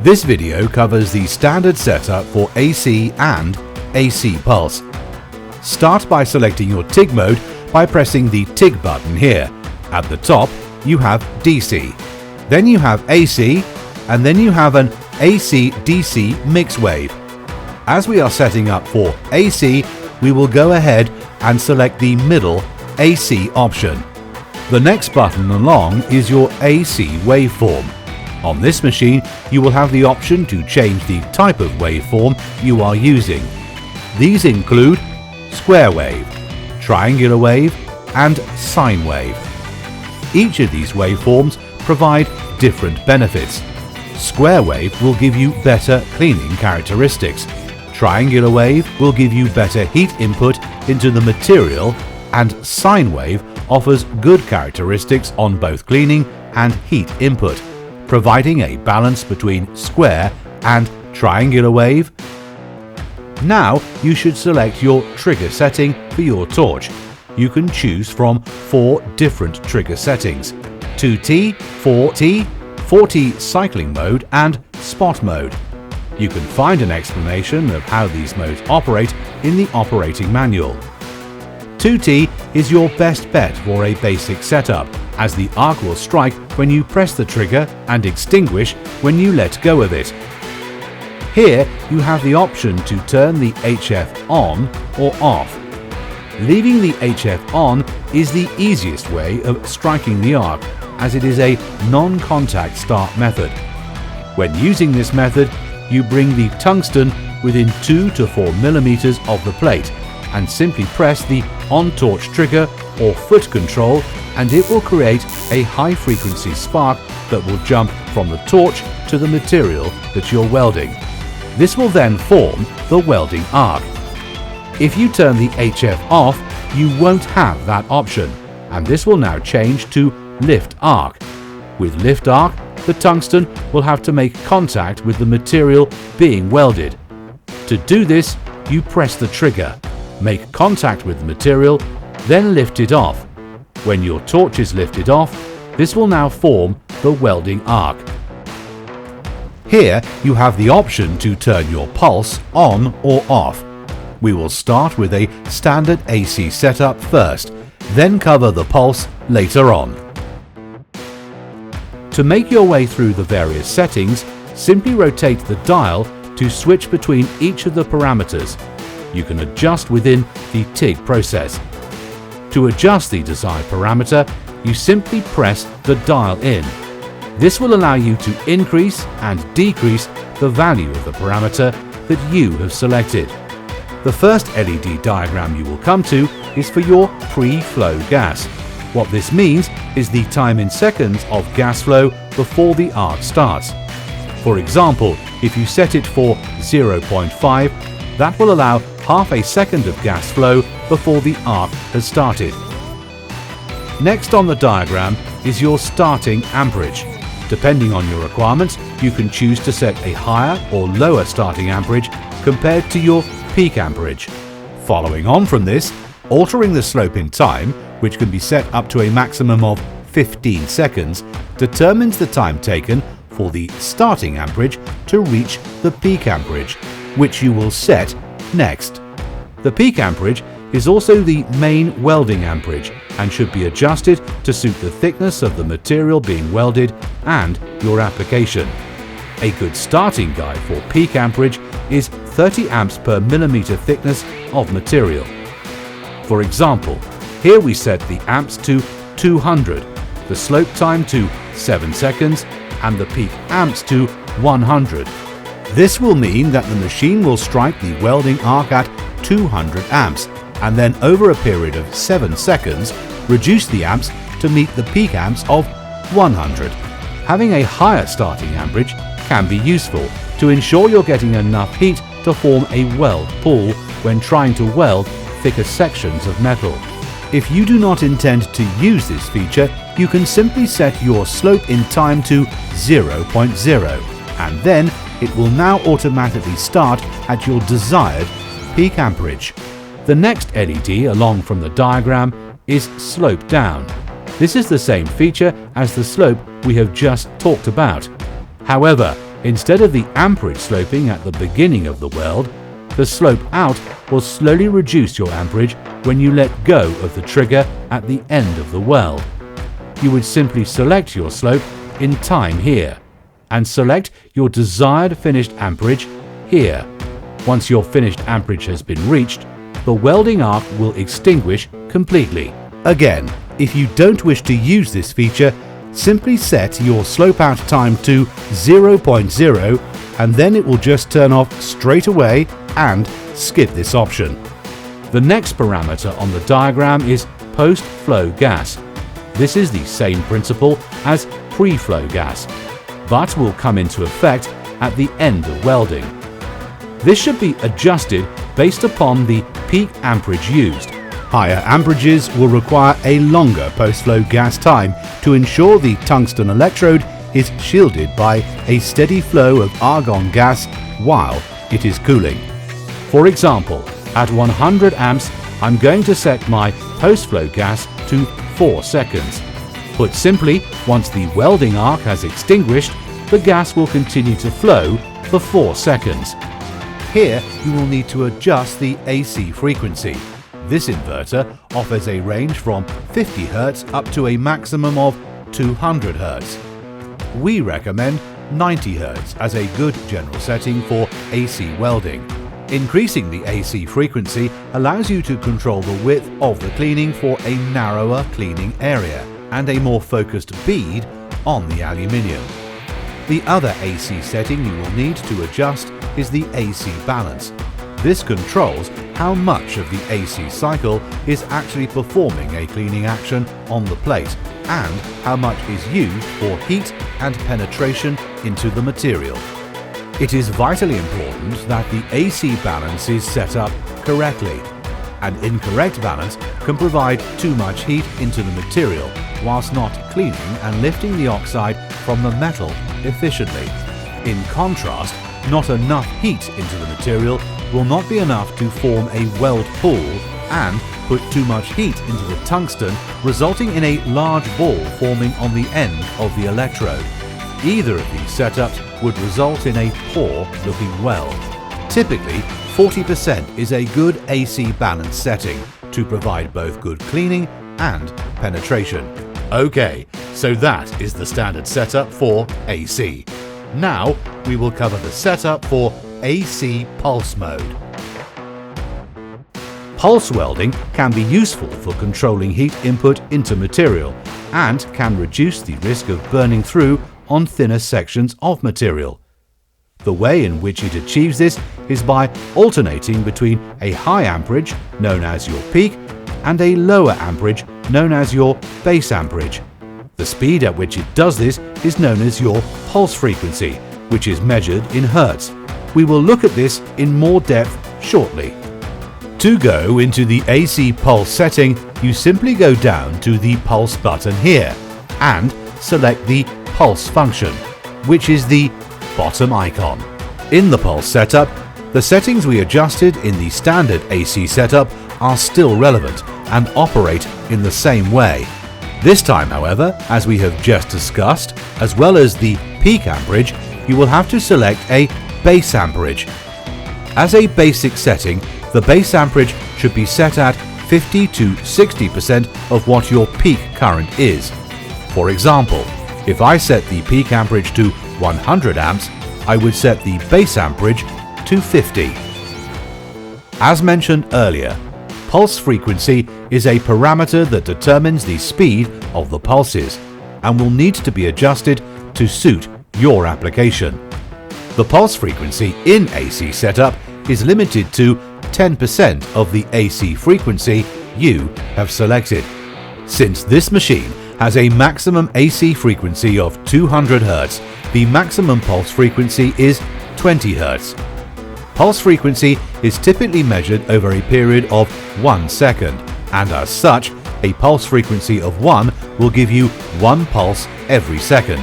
This video covers the standard setup for AC and AC pulse. Start by selecting your TIG mode by pressing the TIG button here. At the top, you have DC. Then you have AC, and then you have an AC-DC mix wave. As we are setting up for AC, we will go ahead and select the middle AC option. The next button along is your AC waveform. On this machine, you will have the option to change the type of waveform you are using. These include square wave, triangular wave, and sine wave. Each of these waveforms provide different benefits. Square wave will give you better cleaning characteristics. Triangular wave will give you better heat input into the material, and sine wave offers good characteristics on both cleaning and heat input, providing a balance between square and triangular wave. Now you should select your trigger setting for your torch. You can choose from 4 different trigger settings: 2T, 4T, 4T cycling mode, and spot mode. You can find an explanation of how these modes operate in the operating manual. 2T is your best bet for a basic setup, as the arc will strike when you press the trigger and extinguish when you let go of it. Here you have the option to turn the HF on or off. Leaving the HF on is the easiest way of striking the arc, as it is a non-contact start method. When using this method, you bring the tungsten within 2 to 4 millimeters of the plate and simply press the on-torch trigger or foot control, and it will create a high-frequency spark that will jump from the torch to the material that you're welding. This will then form the welding arc. If you turn the HF off, you won't have that option, and this will now change to lift arc. With lift arc, the tungsten will have to make contact with the material being welded. To do this, you press the trigger, make contact with the material, then lift it off. When your torch is lifted off, this will now form the welding arc. Here you have the option to turn your pulse on or off. We will start with a standard AC setup first, then cover the pulse later on. To make your way through the various settings, simply rotate the dial to switch between each of the parameters. You can adjust within the TIG process. To adjust the desired parameter, you simply press the dial in. This will allow you to increase and decrease the value of the parameter that you have selected. The first LED diagram you will come to is for your pre-flow gas. What this means is the time in seconds of gas flow before the arc starts. For example, if you set it for 0.5, that will allow half a second of gas flow before the arc has started. Next on the diagram is your starting amperage. Depending on your requirements, you can choose to set a higher or lower starting amperage compared to your peak amperage. Following on from this, altering the slope in time, which can be set up to a maximum of 15 seconds, determines the time taken for the starting amperage to reach the peak amperage, which you will set next. The peak amperage is also the main welding amperage and should be adjusted to suit the thickness of the material being welded and your application. A good starting guide for peak amperage is 30 amps per millimeter thickness of material. For example, here we set the amps to 200, the slope time to 7 seconds, and the peak amps to 100. This will mean that the machine will strike the welding arc at 200 amps, and then over a period of 7 seconds, reduce the amps to meet the peak amps of 100. Having a higher starting amperage can be useful to ensure you're getting enough heat to form a weld pool when trying to weld thicker sections of metal. If you do not intend to use this feature, you can simply set your slope in time to 0.0, and then it will now automatically start at your desired peak amperage. The next LED along from the diagram is slope down. This is the same feature as the slope we have just talked about. However, Instead of the amperage sloping at the beginning of the weld, the slope out will slowly reduce your amperage when you let go of the trigger at the end of the weld. You would simply select your slope in time here, and select your desired finished amperage here. Once your finished amperage has been reached, the welding arc will extinguish completely. Again, if you don't wish to use this feature, simply set your slope out time to 0.0 and then it will just turn off straight away and skip this option. The next parameter on the diagram is post-flow gas. This is the same principle as pre-flow gas, but will come into effect at the end of welding. This should be adjusted based upon the peak amperage used. Higher amperages will require a longer post-flow gas time to ensure the tungsten electrode is shielded by a steady flow of argon gas while it is cooling. For example, at 100 amps, I'm going to set my post-flow gas to 4 seconds. Put simply, once the welding arc has extinguished, the gas will continue to flow for 4 seconds. Here, you will need to adjust the AC frequency. This inverter offers a range from 50 Hz up to a maximum of 200 Hz. We recommend 90 Hz as a good general setting for AC welding. Increasing the AC frequency allows you to control the width of the cleaning for a narrower cleaning area and a more focused bead on the aluminium. The other AC setting you will need to adjust is the AC balance. This controls how much of the AC cycle is actually performing a cleaning action on the plate and how much is used for heat and penetration into the material. It is vitally important that the AC balance is set up correctly. An incorrect balance can provide too much heat into the material whilst not cleaning and lifting the oxide from the metal efficiently. In contrast, not enough heat into the material will not be enough to form a weld pool and put too much heat into the tungsten, resulting in a large ball forming on the end of the electrode. Either of these setups would result in a poor looking weld. Typically, 40% is a good AC balance setting to provide both good cleaning and penetration. Okay, so that is the standard setup for AC. Now we will cover the setup for AC pulse mode. Pulse welding can be useful for controlling heat input into material and can reduce the risk of burning through on thinner sections of material. The way in which it achieves this is by alternating between a high amperage, known as your peak, and a lower amperage, known as your base amperage. The speed at which it does this is known as your pulse frequency, which is measured in Hertz. We will look at this in more depth shortly. To go into the AC pulse setting, you simply go down to the pulse button here and select the pulse function, which is the bottom icon. In the pulse setup, the settings we adjusted in the standard AC setup are still relevant and operate in the same way. This time, however, as we have just discussed, as well as the peak amperage, you will have to select a base amperage. As a basic setting, the base amperage should be set at 50 to 60% of what your peak current is. For example, if I set the peak amperage to 100 amps, I would set the base amperage to 50. As mentioned earlier, pulse frequency is a parameter that determines the speed of the pulses and will need to be adjusted to suit your application. The pulse frequency in AC setup is limited to 10% of the AC frequency you have selected. Since this machine has a maximum AC frequency of 200 Hz, the maximum pulse frequency is 20 Hz. Pulse frequency is typically measured over a period of 1 second, and as such, a pulse frequency of 1 will give you 1 pulse every second.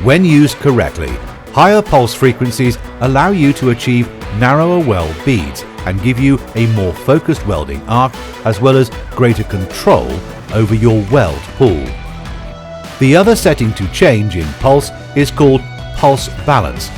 When used correctly, higher pulse frequencies allow you to achieve narrower weld beads and give you a more focused welding arc as well as greater control over your weld pool. The other setting to change in pulse is called pulse balance.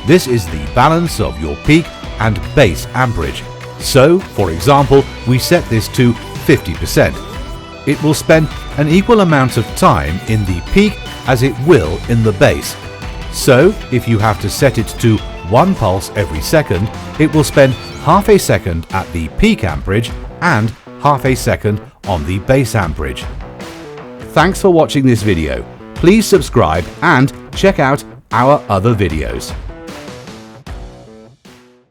This is the balance of your peak and base amperage. So, for example, we set this to 50%. It will spend an equal amount of time in the peak as it will in the base. So, if you have to set it to 1 pulse every second, it will spend half a second at the peak amperage and half a second on the base amperage. Thanks for watching this video. Please subscribe and check out our other videos.